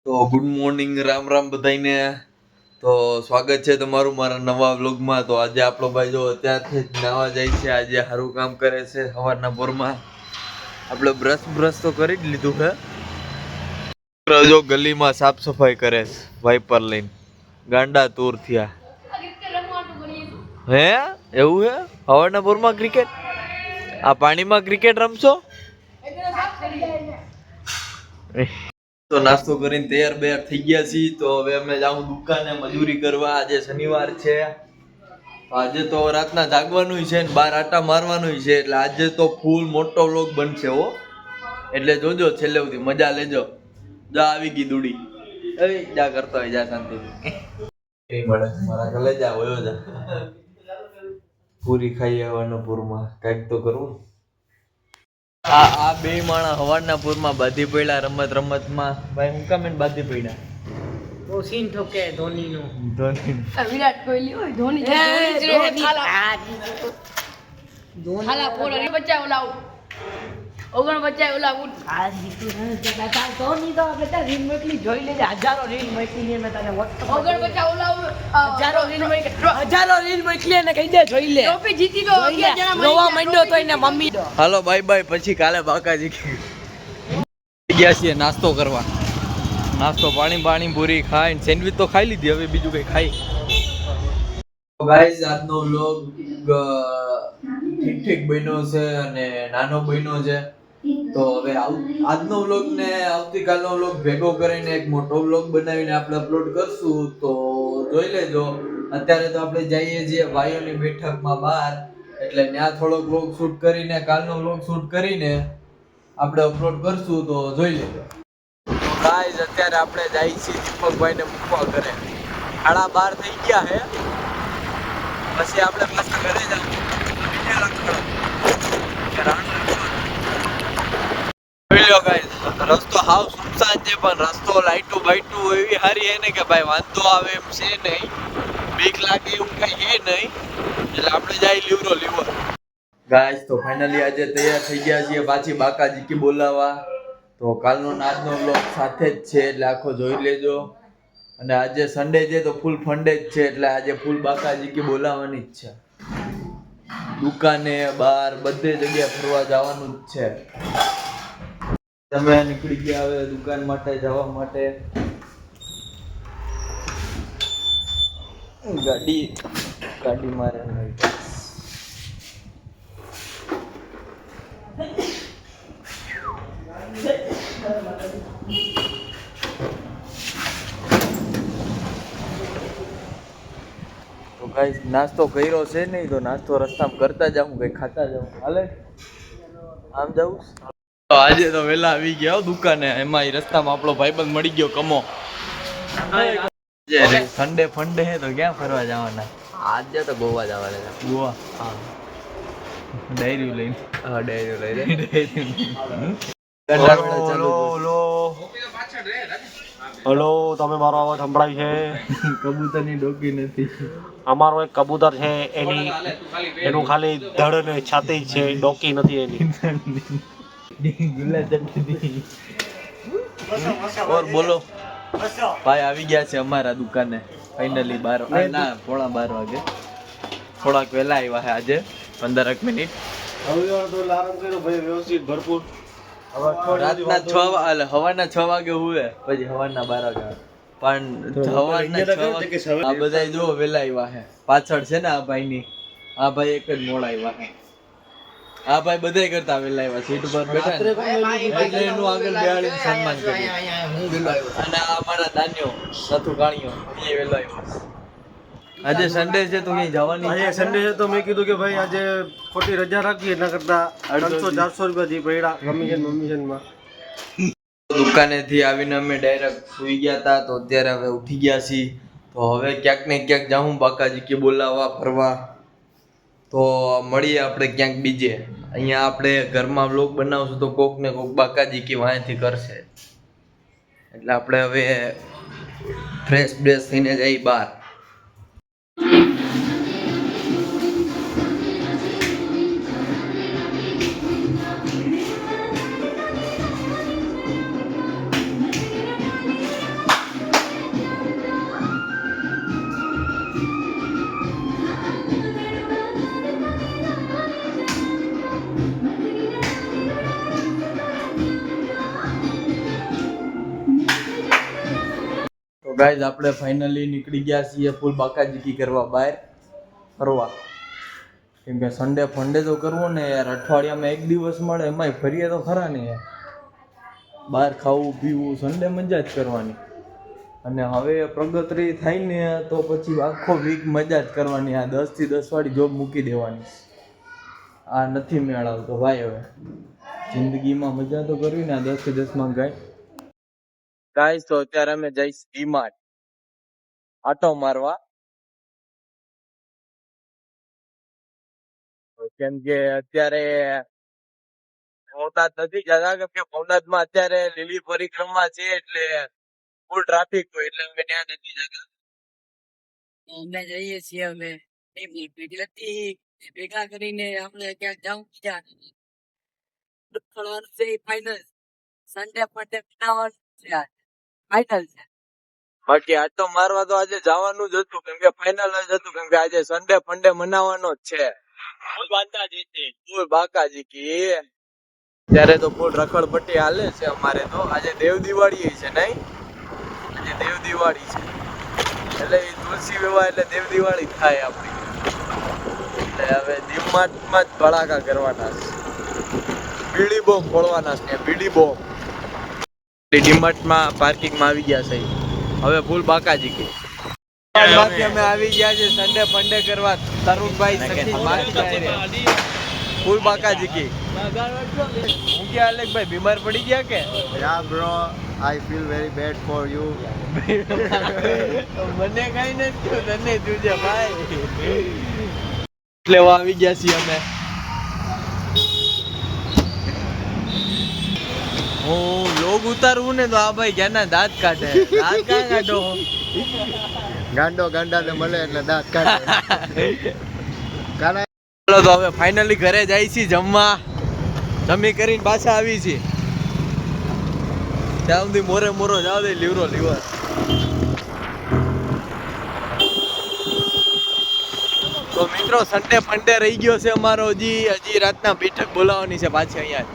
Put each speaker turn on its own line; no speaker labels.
તો good morning, Ram Ram બધાઈને. તો સ્વાગત છે તમારું મારા નવા વ્લોગમાં. તો આજે આપણો ભાઈ જો અત્યારથી જ નાવા જાય છે. આજે સારું કામ કરે છે. સવારના પોરમાં આપણે બ્રશ તો કરી જ લીધું છે. જો ગલીમાં સાફ સફાઈ કરે છે વાઇપર લઈને. ગાંડા તૂર થયા હે એવું હે? સવારના પોરમાં ક્રિકેટ? આ પાણીમાં ક્રિકેટ રમશો? તો નાસ્તો કરીને તૈયાર થઈ ગયા છીએ. તો હવે અમે જાઉં દુકાને મજૂરી કરવા. આજે શનિવાર છે. આજે તો રાતના જાગવાનું છે ને 12 આટા મારવાનું છે. એટલે આજે તો ફૂલ મોટો વ્લોગ બનશે હો. એટલે જોજો છેલ્લે સુધી, મજા લેજો. જા આવી ગઈ દુડી. એ જા કરતો હોય, જા શાંતિથી. એ મળે મારા ગલે જા હોયો જા. પૂરી ખાઈ આવવાનો પૂરમાં કાંઈક તો કરવું. આ બે માણા હવારના પૂરમાં બાધી પડ્યા રમતમાં. ભાઈ હું કામ એને બાધી પડ્યા?
તો સીન ઠોકે ધોનીનો.
વિરાટ કોહલી હોય ધોની ખાલા પોરા બચ્ચા ઓલા ઓગણ બચ્ચા ઓલા
આ જીતું નથી ધોની તો આપણે રીલ મોકલી જોઈ લેજે. હજારો રીલ મોકલી મેં તને
ઓગણ બચ્ચા ઓલા
હજારો રીલ મોકલી ને કહી દે જોઈ લે.
ટ્રોફી જીતી ગયો 11 જણા
રોવા માંડ્યો તો એને મમ્મી.
હાલો બાય બાય, પછી કાલે બાકાજી ગયા છીએ નાસ્તો કરવા. નાસ્તો પાણી પૂરી ખાઈને સેન્ડવિચ તો ખાઈ લીધી. હવે બીજું કઈ ખાઈ. ગાઈસ આજનો વ્લોગ ઠીક બન્યો છે અને નાનો બન્યો છે. તો હવે આજનો વ્લોગ ને આવતીકાલનો વ્લોગ ભેગો કરીને એક મોટો વ્લોગ બનાવીને આપણે અપલોડ કરશું. તો જોઈ લેજો. અત્યારે તો આપણે જઈએ છીએ ભાઈઓની બેઠકમાં બહાર. એટલે ત્યાં થોડોક વ્લોગ શૂટ કરીને કાલનો વ્લોગ શૂટ કરીને આપણે અપલોડ કરશું. તો જોઈ લેજો. ગાઈસ અત્યારે આપણે જઈએ છીએ દીપકભાઈને મૂકવા ઘરે. 12:30 થઈ ગયા હે. પછી આપણે પાછા ઘરે જઈએ. રસ્તો હાવ સુમસાન છે, પણ રસ્તો લાઈટો બાઈટો એવી સારી હે ને કે ભાઈ વાંધો આવે એમ છે નહીં. બીક લાગે એવું કઈ હે નહીં. એટલે આપણે જાય લીવર. ગાઈસ તો ફાઇનલી આજે તૈયાર થઈ ગયા છીએ પાછી બાકાજી બોલાવા. તો કાલનો આજનો વ્લોગ સાથે જ છે, એટલે આખો જોઈ લેજો. અને આજે સન્ડે છે તો ફૂલ ફંડે જ છે. એટલે આજે ફૂલ બાકાજી બોલાવવાની જ છે. દુકાને બહાર બધે જગ્યાએ ફરવા જવાનું જ છે. તમે નીકળી ગયા હવે દુકાન માટે જવા માટે. ગાડી મારે તો ગાઈસ નાસ્તો કર્યો છે નહીં. તો નાસ્તો રસ્તામાં કરતા જાઉં, કઈ ખાતા જાઉં. હાલે આમ જાઉં. આજે તો વેલા આવી ગયા દુકાને. એમાં રસ્તામાં આપણો ભાઈબંધ મળી ગયો કમો. સન્ડે ફંડે હે તો ક્યાં ફરવા જવાના? આજે તો ગોવા જવાના છે. ગોવા? હા. ડાયરી લઈને. હા ડાયરી લઈને.
હેલો, તમે મારો અવાજ સંભળાય છે?
કબૂતરની ડોકી નથી.
અમારો એક કબૂતર છે, એનું ખાલી ધડ ને છાતી છે, ડોકી નથી એની.
ઓર બોલો ભાઈ, આવી ગયા છે અમારા દુકાને ફાઇનલી. 12 ના 12:15 વાગે. થોડાક વહેલા આવ્યા છે આજે 15 મિનિટ.
વ્યવસ્થિત ભરપૂર.
રાતના 6 હવાના 6 વાગે હુએ, પછી હવાના 12 વાગે. પણ હવાના 6 વાગે આ બધા જો વહેલા આવ્યા છે. પાછળ છે ને આ ભાઈની, આ ભાઈ એક જ મોડા આવ્યા છે. આ ભાઈ બધાય કરતા વેલા આવ્યા. સીટ ઉપર બેઠા એટલે એનું આગળ બેહાડીને સન્માન કર્યું. અને આ અમારા દાન્યો નથુ કાણિયો એ વેલો આવ્યો. આજે સન્ડે છે તો ક્યાંય જવાની?
આજે સન્ડે છે તો મેં કીધું કે ભાઈ આજે ખોટી રજા રાખીએ, એના કરતા 300-400 રૂપિયા દી પડ્યા કમિશનમાં.
દુકાનેથી આવીને અમે ડાયરેક્ટ સુઈ ગયા હતા. તો અત્યારે હવે ઉઠી ગયા છીએ. તો હવે ક્યાંક ને ક્યાંક જાઉં બાકાજી બોલાવવા ફરવા. તો મળીએ આપણે ક્યાંક બીજે. અહીંયા આપણે ઘરમાં વ્લોગ બનાવશું તો કોક ને કોક બાકાજી વાંયથી કરશે. એટલે આપણે હવે ફ્રેશ થઈને જઈએ બહાર. ગાઈઝ આપણે ફાઇનલી નીકળી ગયા છીએ ફૂલ બાકાજીકી કરવા બહાર ફરવા. કેમ કે સન્ડે ફંડે તો કરવો ને યાર, અઠવાડિયામાં એક દિવસ મળે એમાંય ફરીએ તો ખરા ને યાર. બહાર ખાવું પીવું સન્ડે મજા જ કરવાની. અને હવે પ્રગતિ થાય ને તો પછી આખો વીક મજા જ કરવાની. આ 10 થી 10 વાળી જોબ મૂકી દેવાની. આ નથી મેળ આવતો ભાઈ. હવે જિંદગીમાં મજા તો કરવી ને, આ 10 થી 10 માં ગાઈસ તો અત્યારે અમે જઈશ ડીમાર્ટ આટો મારવા. કેમ કે અત્યારે ભવનાથ નથી જતા, કેમ કે ભવનાથમાં અત્યારે લીલી પરિક્રમા છે એટલે ફૂલ ટ્રાફિક હોય એટલે અમે ત્યાં નથી જતા.
અમે જઈએ છીએ અમે એમની ભેગી હતી ભેગા કરીને આપણે ક્યાંક જાઉં ત્યાં ફરવાનું છે ફાઇનલ. સન્ડે ફંડે બનાવવાનું છે ફાઇનલ છે.
બાકી આટો મારવા તો આજે જવાનું જ હતું, કેમ કે ફાઇનલ જ હતું, કેમ કે આજે સન્ડે ફંડે મનાવવાનો જ છે. ફૂલ બાકાજીકી. ત્યારે તો ફૂલ રખડપટ્ટી હાલે છે અમારે. તો આજે દેવ દિવાળી છે નહીં, આજે દેવ દિવાળી છે એટલે એ તુલસી વિવાહ એટલે દેવ દિવાળી થાય આપણી. એટલે હવે ડીમાર્ટમાં જ ભડાકા કરવાના છે, બીડી બોમ્બ ફોડવાના છે. બીડી બોમ્બ ડીમાર્ટમાં પાર્કિંગમાં આવી ગયા છે હવે ફૂલ બાકાજીકી. બાકી અમે આવી ગયા છે સન્ડે ફંડે કરવા. તરુણભાઈ સખી ફૂલ બાકાજીકી. હું ક્યાં અલેકભાઈ બીમાર પડી ગયા કે?
Yeah, bro, I feel very bad for you.
મને કઈ નથી થયું, તને જોજે ભાઈ. એટલે આવી ગયા છીએ અમે. હું લોગ ઉતારવું ને તો આ ભાઈ ક્યાંના દાંત કાઢે. દાંત ક્યાં કાઢો?
ગાંડો ગાંડાને મળે એટલે દાંત કાઢે. કાલા
ચાલો તો હવે ફાઇનલી ઘરે જાય છે જમવા. જમી કરીને પાછા આવી છે. ત્યાં સુધી મોરે મોરો જાવ દે લીવરો લીવર. તો મિત્રો સન્ડે ફંડે રહી ગયો છે અમારો. હજી રાતના બેઠક બોલાવવાની છે પાછી અહીંયા.